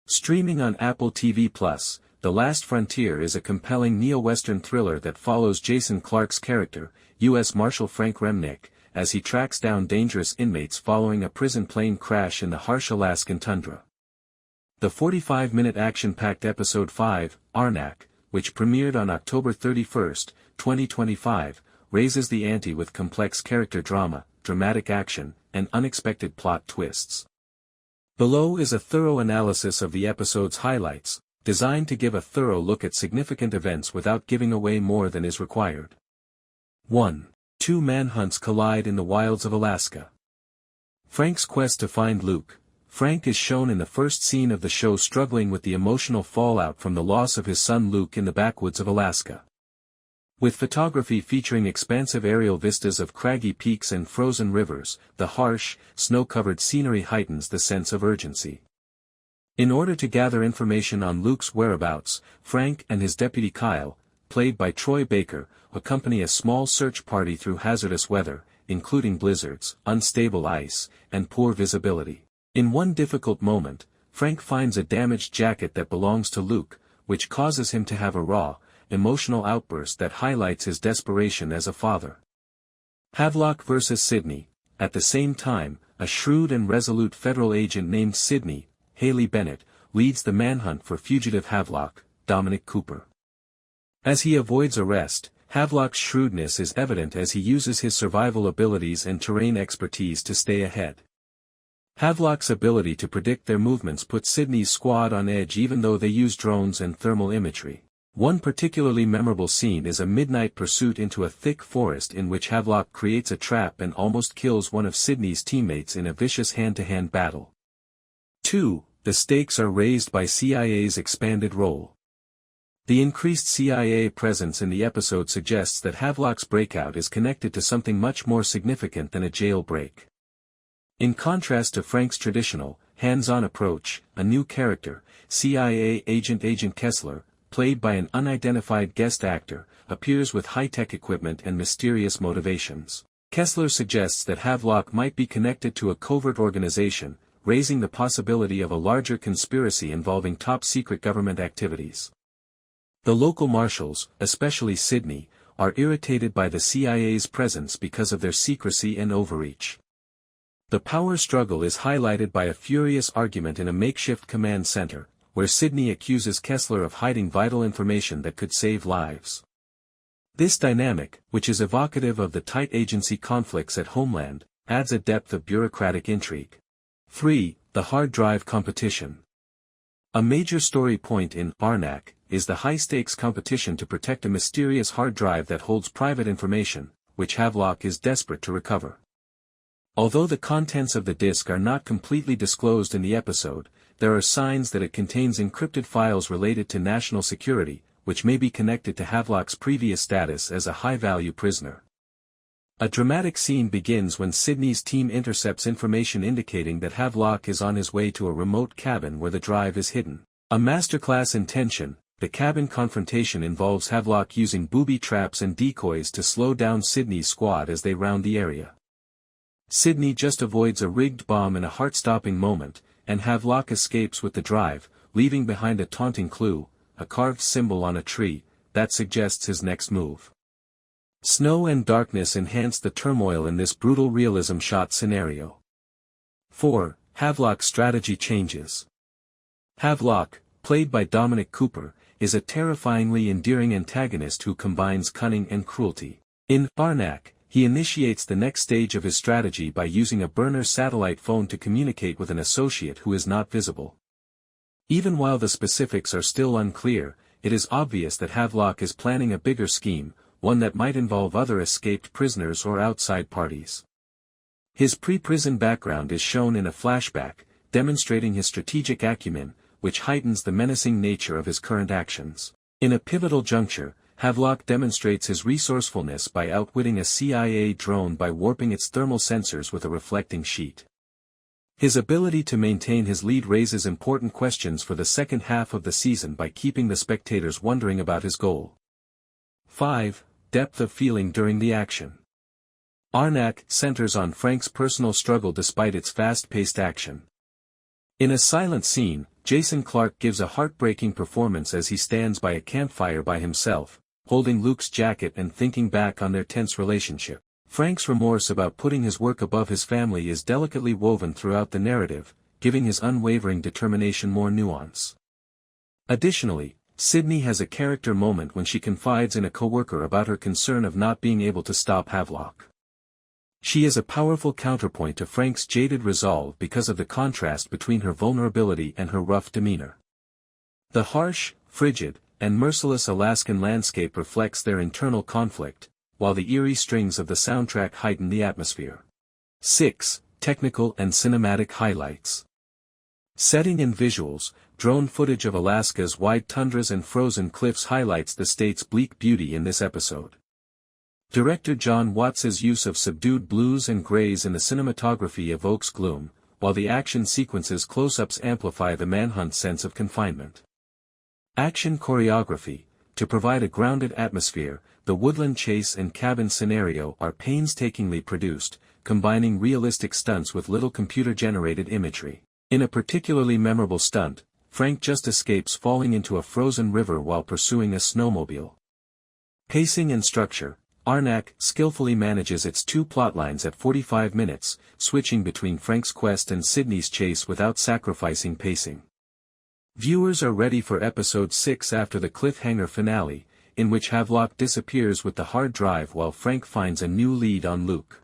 Streaming on Apple TV+, The Last Frontier is a compelling neo-Western thriller that follows Jason Clarke's character, U.S. Marshal Frank Remnick, as he tracks down dangerous inmates following a prison plane crash in the harsh Alaskan tundra. The 45-minute action-packed episode 5, Arnaq, which premiered on October 31, 2025, raises the ante with complex character drama, dramatic action, and unexpected plot twists. Below is a thorough analysis of the episode's highlights, designed to give a thorough look at significant events without giving away more than is required. 1. Two manhunts collide in the wilds of Alaska. Frank's quest to find Luke. Frank is shown in the first scene of the show struggling with the emotional fallout from the loss of his son Luke in the backwoods of Alaska. With photography featuring expansive aerial vistas of craggy peaks and frozen rivers, the harsh, snow-covered scenery heightens the sense of urgency. In order to gather information on Luke's whereabouts, Frank and his deputy Kyle, played by Troy Baker, accompany a small search party through hazardous weather, including blizzards, unstable ice, and poor visibility. In one difficult moment, Frank finds a damaged jacket that belongs to Luke, which causes him to have a raw, emotional outburst that highlights his desperation as a father. Havlock vs. Sydney. At the same time, a shrewd and resolute federal agent named Sydney, Haley Bennett, leads the manhunt for fugitive Havlock, Dominic Cooper. As he avoids arrest, Havlock's shrewdness is evident as he uses his survival abilities and terrain expertise to stay ahead. Havlock's ability to predict their movements puts Sydney's squad on edge even though they use drones and thermal imagery. One particularly memorable scene is a midnight pursuit into a thick forest in which Havlock creates a trap and almost kills one of Sydney's teammates in a vicious hand-to-hand battle. 2. The stakes are raised by CIA's expanded role. The increased CIA presence in the episode suggests that Havlock's breakout is connected to something much more significant than a jailbreak. In contrast to Frank's traditional, hands-on approach, a new character, CIA Agent Kessler, played by an unidentified guest actor, appears with high-tech equipment and mysterious motivations. Kessler suggests that Havlock might be connected to a covert organization, raising the possibility of a larger conspiracy involving top-secret government activities. The local marshals, especially Sydney, are irritated by the CIA's presence because of their secrecy and overreach. The power struggle is highlighted by a furious argument in a makeshift command center, where Sydney accuses Kessler of hiding vital information that could save lives. This dynamic, which is evocative of the tight agency conflicts at Homeland, adds a depth of bureaucratic intrigue. 3. The hard drive competition. A major story point in Arnaq is the high-stakes competition to protect a mysterious hard drive that holds private information, which Havlock is desperate to recover. Although the contents of the disk are not completely disclosed in the episode, there are signs that it contains encrypted files related to national security, which may be connected to Havlock's previous status as a high-value prisoner. A dramatic scene begins when Sydney's team intercepts information indicating that Havlock is on his way to a remote cabin where the drive is hidden. A masterclass in tension, the cabin confrontation involves Havlock using booby traps and decoys to slow down Sydney's squad as they round the area. Sydney just avoids a rigged bomb in a heart-stopping moment, and Havlock escapes with the drive, leaving behind a taunting clue, a carved symbol on a tree, that suggests his next move. Snow and darkness enhance the turmoil in this brutal realism shot scenario. 4. Havlock's strategy changes. Havlock, played by Dominic Cooper, is a terrifyingly endearing antagonist who combines cunning and cruelty. In Arnaq, he initiates the next stage of his strategy by using a burner satellite phone to communicate with an associate who is not visible. Even while the specifics are still unclear, it is obvious that Havlock is planning a bigger scheme, one that might involve other escaped prisoners or outside parties. His pre-prison background is shown in a flashback, demonstrating his strategic acumen, which heightens the menacing nature of his current actions. In a pivotal juncture, Havlock demonstrates his resourcefulness by outwitting a CIA drone by warping its thermal sensors with a reflecting sheet. His ability to maintain his lead raises important questions for the second half of the season by keeping the spectators wondering about his goal. 5. Depth of feeling during the action. Arnaq centers on Frank's personal struggle despite its fast-paced action. In a silent scene, Jason Clarke gives a heartbreaking performance as he stands by a campfire by himself, holding Luke's jacket and thinking back on their tense relationship. Frank's remorse about putting his work above his family is delicately woven throughout the narrative, giving his unwavering determination more nuance. Additionally, Sydney has a character moment when she confides in a coworker about her concern of not being able to stop Havlock. She is a powerful counterpoint to Frank's jaded resolve because of the contrast between her vulnerability and her rough demeanor. The harsh, frigid, and merciless Alaskan landscape reflects their internal conflict, while the eerie strings of the soundtrack heighten the atmosphere. 6. Technical and cinematic highlights. Setting and visuals. Drone footage of Alaska's wide tundras and frozen cliffs highlights the state's bleak beauty in this episode. Director John Watts's use of subdued blues and grays in the cinematography evokes gloom, while the action sequences close-ups amplify the Manhunt sense of confinement. Action choreography. To provide a grounded atmosphere, the woodland chase and cabin scenario are painstakingly produced, combining realistic stunts with little computer-generated imagery. In a particularly memorable stunt, Frank just escapes falling into a frozen river while pursuing a snowmobile. Pacing and structure. Arnaq skillfully manages its two plotlines at 45 minutes, switching between Frank's quest and Sydney's chase without sacrificing pacing. Viewers are ready for episode 6 after the cliffhanger finale, in which Havlock disappears with the hard drive while Frank finds a new lead on Luke.